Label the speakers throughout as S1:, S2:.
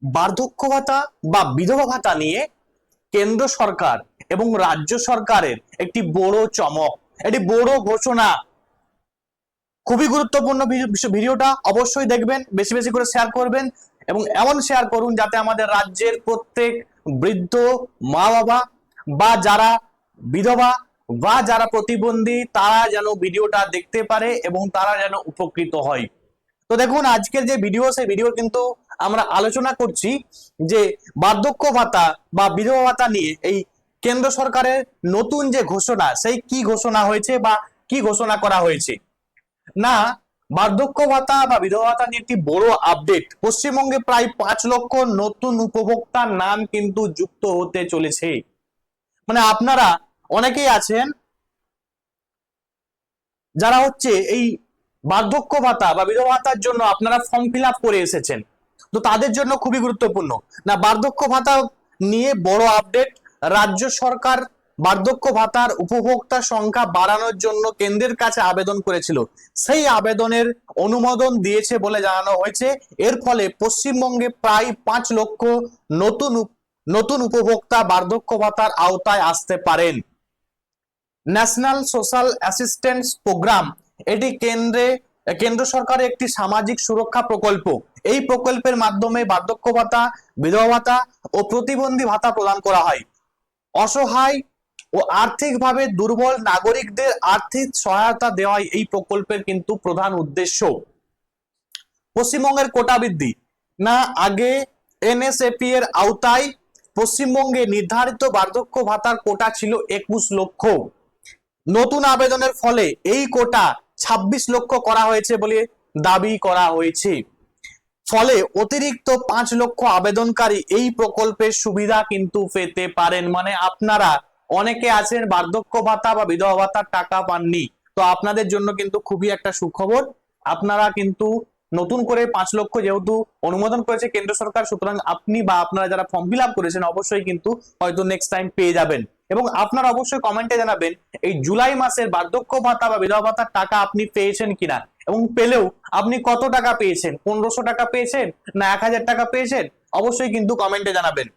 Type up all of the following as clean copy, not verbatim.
S1: বার্ধক্য ভাতা বা বিধবা ভাতা নিয়ে কেন্দ্র সরকার এবং রাজ্য সরকারের একটি বড় চমক, একটি বড় ঘোষণা। খুবই গুরুত্বপূর্ণ ভিডিওটা, অবশ্যই দেখবেন, বেশি বেশি করে শেয়ার করবেন এবং এমন শেয়ার করুন যাতে আমাদের রাজ্যের প্রত্যেক বৃদ্ধ মা বাবা বা যারা বিধবা বা যারা প্রতিবন্ধী তারা যেন ভিডিওটা দেখতে পারে এবং তারা যেন উপকৃত হয়। তো দেখুন, আজকের যে ভিডিও, সেই ভিডিও কিন্তু আমরা আলোচনা করছি যে বার্ধক্য ভাতা বা বিধবা ভাতা নিয়ে এই কেন্দ্র সরকারের নতুন যে ঘোষণা, সেই কি ঘোষণা হয়েছে বা কি ঘোষণা করা হয়েছে। না, বার্ধক্য ভাতা বা বিধবা ভাতা নিয়ে একটি বড় আপডেট। পশ্চিমবঙ্গে প্রায় 5 লক্ষ নতুন উপভোক্তার নাম কিন্তু যুক্ত হতে চলেছে। মানে আপনারা অনেকেই আছেন যারা হচ্ছে এই বার্ধক্য ভাতা বা বিধবা ভাতার জন্য আপনারা ফর্ম ফিল আপ করে এসেছেন, তো তাদের জন্য খুবই গুরুত্বপূর্ণ। না, বার্ধক্য ভাতা নিয়ে বড় আপডেট। রাজ্য সরকার বার্ধক্য ভাতার উপভোক্তা সংখ্যা বাড়ানোর জন্য কেন্দ্রের কাছে আবেদন করেছিল, সেই আবেদনের অনুমোদন দিয়েছে বলে জানানো হয়েছে। এর ফলে পশ্চিমবঙ্গে প্রায় 5 লক্ষ নতুন নতুন উপভোক্তা বার্ধক্য ভাতার আওতায় আসতে পারেন। ন্যাশনাল সোশ্যাল অ্যাসিস্ট্যান্স প্রোগ্রাম, এটি কেন্দ্র সরকারের একটি সামাজিক সুরক্ষা প্রকল্প। এই প্রকল্পের মাধ্যমে বার্ধক্য ভাতা, বিধবা ভাতা ও প্রতিবন্ধী ভাতা প্রদান করা হয়। অসহায় ও আর্থিকভাবে দুর্বল নাগরিকদের আর্থিক সহায়তা দেওয়াই এই প্রকল্পের কিন্তু প্রধান উদ্দেশ্য। পশ্চিমবঙ্গের কোটা বৃদ্ধি। না, আগে এনএসএপি এর আওতায় পশ্চিমবঙ্গে নির্ধারিত বার্ধক্য ভাতার কোটা ছিল 21 লক্ষ। নতুন আবেদনের ফলে এই কোটা 26 লক্ষ করা হয়েছে বলে দাবি করা হয়েছে। ফলে অতিরিক্ত 5 লক্ষ আবেদনকারী এই প্রকল্পের সুবিধা কিন্তু পেতে পারেন। মানে আপনারা অনেকে আছেন বার্ধক্য ভাতা বা বিধবা ভাতার টাকা পাননি, তো আপনাদের জন্য কিন্তু খুবই একটা সুখবর। আপনারা কিন্তু নতুন করে 5 লক্ষ যেহেতু অনুমোদন করেছে কেন্দ্র সরকার, সুতরাং আপনি বা আপনারা যারা ফর্ম ফিল আপ করেছেন অবশ্যই কিন্তু হয়তো নেক্সট টাইম পেয়ে যাবেন। এবং আপনারা অবশ্যই কমেন্টে জানাবেন এই জুলাই মাসের বার্ধক্য ভাতা বা বিধবা ভাতার টাকা আপনি পেয়েছেন কিনা, এবং পেলেও আপনি কত টাকা পেয়েছেন, 1500 টাকা পেয়েছেন না 1000 টাকা পেয়েছেন, অবশ্যই কিন্তু কমেন্টে জানাবেন।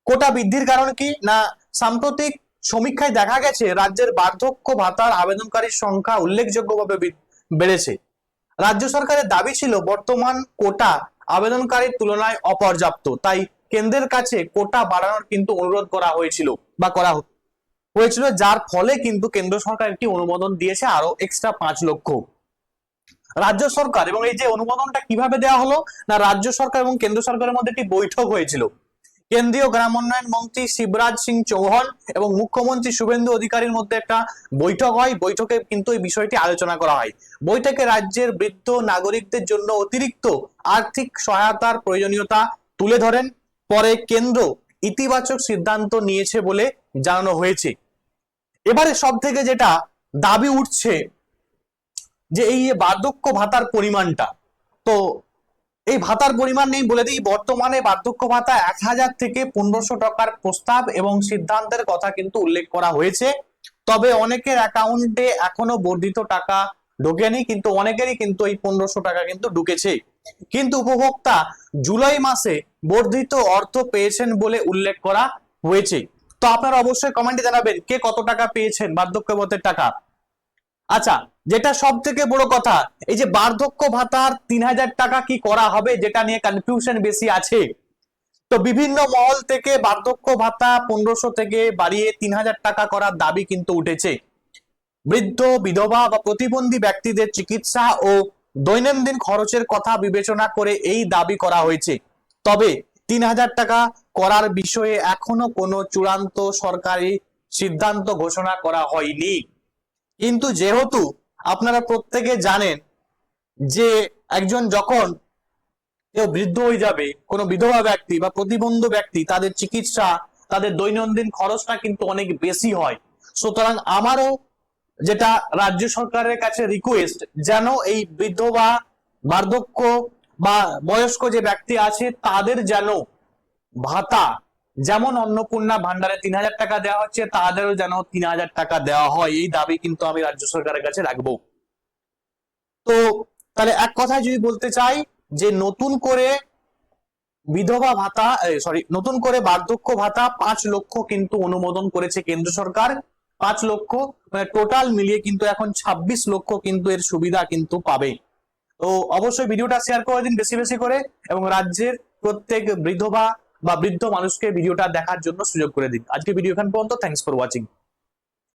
S1: কোটা বৃদ্ধির কারণ কি? না, সাম্প্রতিক সমীক্ষায় দেখা গেছে রাজ্যের বার্ধক্য ভাতার আবেদনকারীর সংখ্যা উল্লেখযোগ্যভাবে বেড়েছে। রাজ্য সরকারের দাবি ছিল বর্তমান কোটা আবেদনকারীর তুলনায় অপর্যাপ্ত, তাই কেন্দ্রের কাছে কোটা বাড়ানোর কিন্তু অনুরোধ করা হয়েছিল বা করা হয়েছিল, যার ফলে কিন্তু কেন্দ্র সরকার একটি অনুমোদন দিয়েছে আরো এক্সট্রা 5 লক্ষ। রাজ্য সরকার এবং এই যে অনুমোদনটা কিভাবে দেওয়া হলো, না রাজ্য সরকার এবং কেন্দ্র সরকারের মধ্যে একটি বৈঠক হয়েছিল। কেন্দ্রীয় গ্রামোন্নয়ন মন্ত্রী শিবরাজ সিং চৌহান এবং মুখ্যমন্ত্রী শুভেন্দু অধিকারীর মধ্যে একটা বৈঠক হয়। বৈঠকে কিন্তু এই বিষয়টি আলোচনা করা হয়। বৈঠকে রাজ্যের বৃদ্ধ নাগরিকদের জন্য অতিরিক্ত আর্থিক সহায়তার প্রয়োজনীয়তা তুলে ধরেন। পরে কেন্দ্র ইতিবাচক সিদ্ধান্ত নিয়েছে বলে জানানো হয়েছে। এবারে সব থেকে যেটা দাবি উঠছে যে এই বার্ধক্য ভাতার পরিমাণটা, তো এই ভাতার পরিমাণ নেই বলে দিই, বর্তমানে বার্ধক্য ভাতা 1000 থেকে 1500 টাকার প্রস্তাব এবং সিদ্ধান্তের কথা কিন্তু উল্লেখ করা হয়েছে। তবে অনেকের অ্যাকাউন্টে এখনো বর্ধিত টাকা ঢোকেনি, কিন্তু অনেকেরই কিন্তু এই 1500 টাকা কিন্তু ঢুকেছে। কিন্তু উপভোক্তা জুলাই মাসে বর্ধিত অর্থ পেয়েছেন বলে উল্লেখ করা হয়েছে। তো আপনারা অবশ্যই কমেন্টে জানাবেন কে কত টাকা পেয়েছেন বার্ধক্য ভাতার টাকা। আচ্ছা, যেটা সব থেকে বড় কথা, এই যে বার্ধক্য ভাতার 3000 টাকা কি করা হবে, যেটা নিয়ে কনফিউশন বেশি আছে। তো বিভিন্ন মহল থেকে বার্ধক্য ভাতা 1500 থেকে বাড়িয়ে 3000 টাকা করার দাবি কিন্তু উঠেছে। বৃদ্ধ, বিধবা বা প্রতিবন্ধী ব্যক্তিদের চিকিৎসা ও দৈনন্দিন খরচের কথা বিবেচনা করে এই দাবি করা হয়েছে। তবে 3000 টাকা করার বিষয়ে এখনো কোনো চূড়ান্ত সরকারি সিদ্ধান্ত ঘোষণা করা হয়নি। কিন্তু যেহেতু আপনারা প্রত্যেকে জানেন যে একজন যখন কেউ বৃদ্ধ হয়ে যাবে, কোনো বিধবা ব্যক্তি বা প্রতিবন্ধী ব্যক্তি, তাদের চিকিৎসা, তাদের দৈনন্দিন খরচটা কিন্তু অনেক বেশি হয়। সুতরাং আমারও যেটা রাজ্য সরকারের কাছে রিকোয়েস্ট, যেন এই বৃদ্ধ বা বার্ধক্য বা বয়স্ক যে ব্যক্তি আছে তাদের যেন ভাতা, যেমন অন্নপূর্ণা ভান্ডারে 3000 টাকা দেওয়া হচ্ছে, তাদেরও যেন 3000 টাকা দেওয়া হয়, এই দাবি কিন্তু আমি রাজ্য সরকারের কাছে রাখবো। তো তাহলে এক কথায় যদি বলতে চাই যে নতুন করে বিধবা ভাতা নতুন করে বার্ধক্য ভাতা 5 লক্ষ কিন্তু অনুমোদন করেছে কেন্দ্র সরকার। 5 লক্ষ মানে টোটাল মিলিয়ে কিন্তু এখন 26 লক্ষ কিন্তু এর সুবিধা কিন্তু পাবে। তো অবশ্যই ভিডিওটা শেয়ার করে দিন বেশি বেশি করে, এবং রাজ্যের প্রত্যেক বিধবা বা বৃদ্ধ মানুষকে ভিডিওটা দেখার জন্য সুযোগ করে দিন। আজকে ভিডিও এখান পর্যন্ত, থ্যাংকস ফর ওয়াচিং।